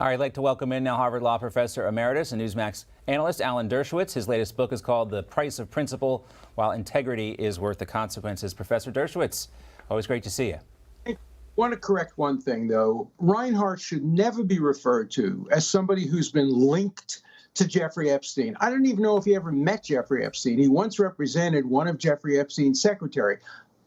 All right, I'd like to welcome in now Harvard Law Professor Emeritus and Newsmax analyst Alan Dershowitz. His latest book is called The Price of Principle, While Integrity is Worth the Consequences. Professor Dershowitz, always great to see you. I want to correct one thing, though. Reinhart should never be referred to as somebody who's been linked to Jeffrey Epstein. I don't even know if he ever met Jeffrey Epstein. He once represented one of Jeffrey Epstein's secretary.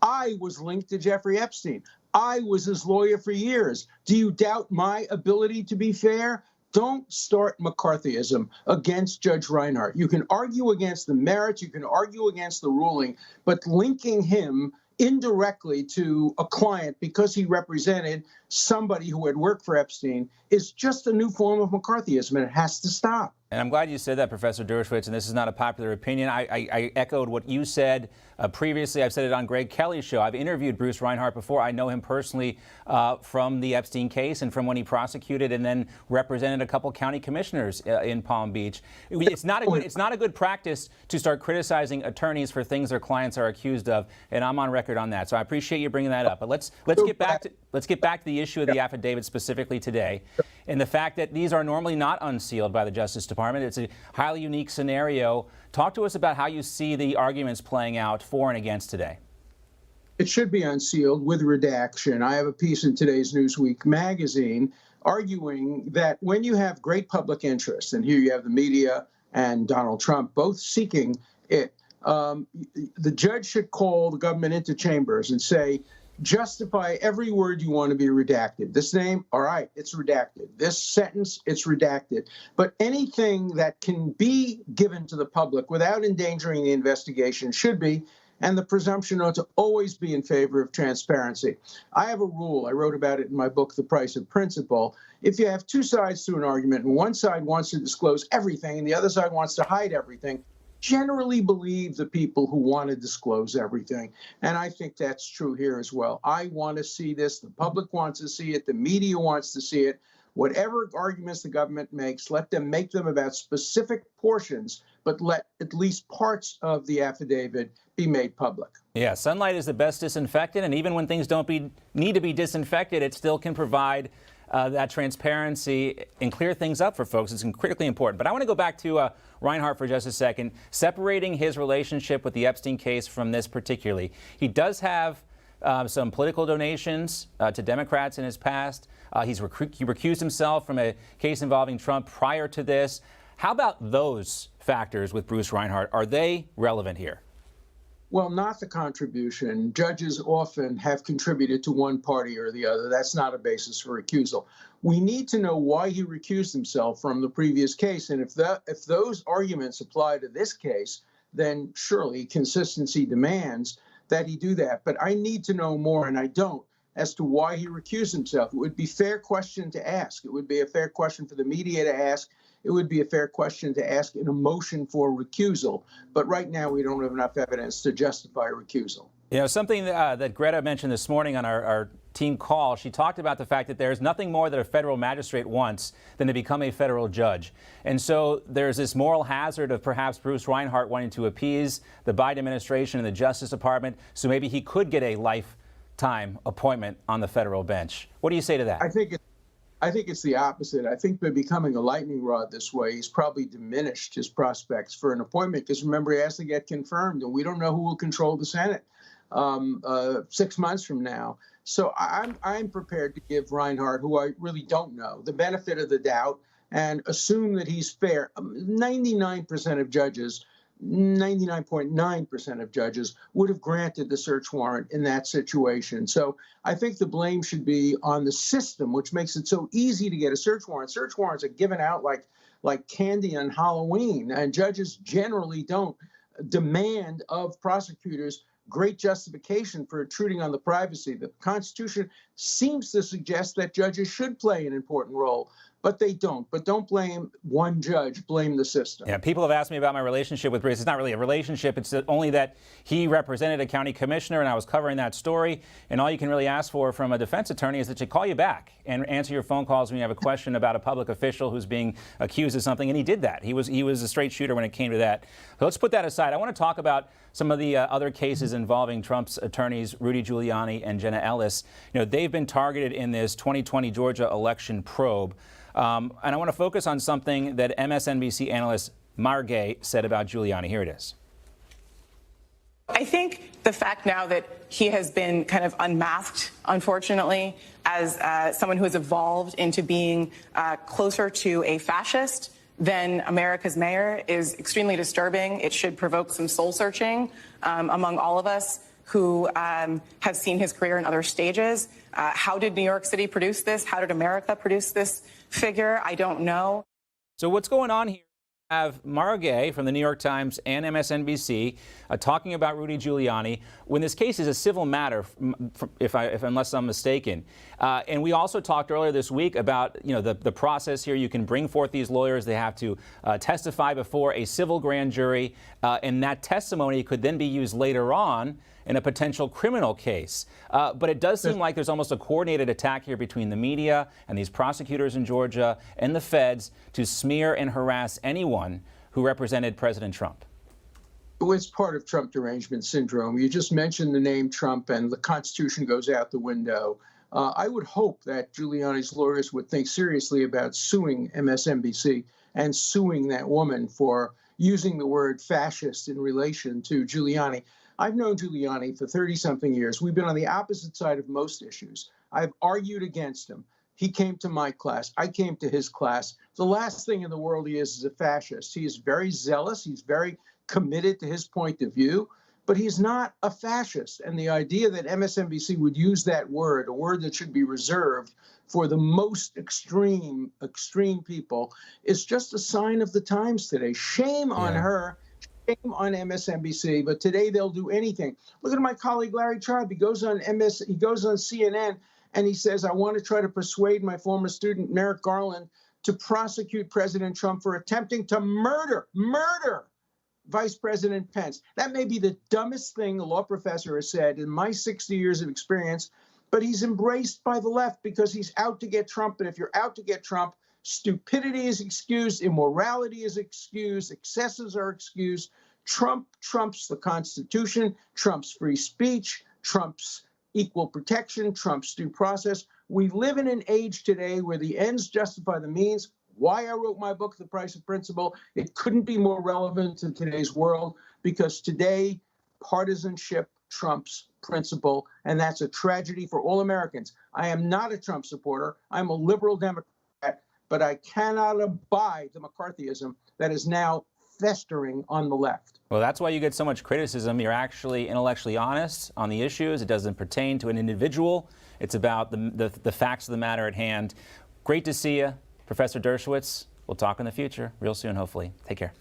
I was linked to Jeffrey Epstein. I was his lawyer for years. Do you doubt my ability to be fair? Don't start McCarthyism against Judge Reinhart. You can argue against the merits, you can argue against the ruling, but linking him indirectly to a client because he represented somebody who had worked for Epstein is just a new form of McCarthyism, and it has to stop. And I'm glad you said that, Professor Dershowitz, and this is not a popular opinion. I echoed what you said previously. I've said it on Greg Kelly's show. I've interviewed Bruce Reinhart before. I know him personally from the Epstein case and from when he prosecuted and then represented a couple county commissioners in Palm Beach. It's not a good practice to start criticizing attorneys for things their clients are accused of, and I'm on record on that. So I appreciate you bringing that up. But let's get back to the issue of the affidavit specifically today, and the fact that these are normally not unsealed by the Justice Department. It's a highly unique scenario. Talk to us about how you see the arguments playing out for and against today. It should be unsealed with redaction. I have a piece in today's Newsweek magazine arguing that when you have great public interest, and here you have the media and Donald Trump both seeking it, the judge should call the government into chambers and say, justify every word you want to be redacted. This name, all right, it's redacted. This sentence, it's redacted. But anything that can be given to the public without endangering the investigation should be, and the presumption ought to always be in favor of transparency. I have a rule. I wrote about it in my book, The Price of Principle. If you have two sides to an argument, and one side wants to disclose everything, and the other side wants to hide everything, generally believe the people who want to disclose everything. And I think that's true here as well. I want to see this. The public wants to see it. The media wants to see it. Whatever arguments the government makes, let them make them about specific portions, but let at least parts of the affidavit be made public. Yeah, sunlight is the best disinfectant, and even when things don't need to be disinfected, it still can provide that transparency and clear things up for folks. It's critically important. But I want to go back to Reinhart for just a second, separating his relationship with the Epstein case from this particularly. He does have some political donations to Democrats in his past. He recused himself from a case involving Trump prior to this. How about those factors with Bruce Reinhart? Are they relevant here? Well, not the contribution. Judges often have contributed to one party or the other. That's not a basis for recusal. We need to know why he recused himself from the previous case. And if those arguments apply to this case, then surely consistency demands that he do that. But I need to know more, and I don't, as to why he recused himself. It would be a fair question to ask. It would be a fair question for the media to ask. It would be a fair question to ask in a motion for recusal. But right now, we don't have enough evidence to justify a recusal. You know, something that Greta mentioned this morning on our team call, she talked about the fact that there's nothing more that a federal magistrate wants than to become a federal judge. And so there's this moral hazard of perhaps Bruce Reinhart wanting to appease the Biden administration and the Justice Department, so maybe he could get a lifetime appointment on the federal bench. What do you say to that? I think it's the opposite. I think by becoming a lightning rod this way, he's probably diminished his prospects for an appointment, because remember, he has to get confirmed, and we don't know who will control the Senate 6 months from now. So I'm prepared to give Reinhart, who I really don't know, the benefit of the doubt and assume that he's fair. 99% of judges, 99.9% of judges would have granted the search warrant in that situation. So I think the blame should be on the system, which makes it so easy to get a search warrant. Search warrants are given out like candy on Halloween, and judges generally don't demand of prosecutors great justification for intruding on the privacy. The Constitution seems to suggest that judges should play an important role, but they don't. But don't blame one judge, blame the system. Yeah, people have asked me about my relationship with Bruce. It's not really a relationship. It's only that he represented a county commissioner, and I was covering that story. And all you can really ask for from a defense attorney is that you call you back and answer your phone calls when you have a question about a public official who's being accused of something. And he did that. He was a straight shooter when it came to that. So let's put that aside. I want to talk about some of the other cases involving Trump's attorneys, Rudy Giuliani and Jenna Ellis. You know, they've been targeted in this 2020 Georgia election probe. And I want to focus on something that MSNBC analyst Margay said about Giuliani. Here it is. I think the fact now that he has been kind of unmasked, unfortunately, as someone who has evolved into being closer to a fascist than America's mayor is extremely disturbing. It should provoke some soul searching among all of us who have seen his career in other stages. How did New York City produce this? How did America produce this figure? I don't know. So what's going on here? Have Margay from the New York Times and MSNBC talking about Rudy Giuliani when this case is a civil matter, unless I'm mistaken. And we also talked earlier this week about the process here. You can bring forth these lawyers. They have to testify before a civil grand jury, and that testimony could then be used later on in a potential criminal case. But it does seem like there's almost a coordinated attack here between the media and these prosecutors in Georgia and the feds to smear and harass anyone who represented President Trump. It's part of Trump derangement syndrome. You just mentioned the name Trump and the Constitution goes out the window. I would hope that Giuliani's lawyers would think seriously about suing MSNBC and suing that woman for using the word fascist in relation to Giuliani. I've known Giuliani for 30-something years. We've been on the opposite side of most issues. I've argued against him. He came to my class. I came to his class. The last thing in the world he is a fascist. He is very zealous. He's very committed to his point of view, but he's not a fascist. And the idea that MSNBC would use that word, a word that should be reserved for the most extreme people, is just a sign of the times today. Shame on her. Shame on MSNBC, but today they'll do anything. Look at my colleague Larry Tribe. He goes on CNN, and he says, I want to try to persuade my former student Merrick Garland to prosecute President Trump for attempting to murder Vice President Pence. That may be the dumbest thing a law professor has said in my 60 years of experience, but he's embraced by the left because he's out to get Trump. And if you're out to get Trump, stupidity is excused, immorality is excused, excesses are excused. Trump trumps the Constitution, trumps free speech, trumps equal protection, trumps due process. We live in an age today where the ends justify the means. Why I wrote my book, The Price of Principle, it couldn't be more relevant to today's world because today partisanship trumps principle, and that's a tragedy for all Americans. I am not a Trump supporter. I'm a liberal Democrat, but I cannot abide the McCarthyism that is now festering on the left. Well, that's why you get so much criticism. You're actually intellectually honest on the issues. It doesn't pertain to an individual. It's about the facts of the matter at hand. Great to see you, Professor Dershowitz. We'll talk in the future real soon, hopefully. Take care.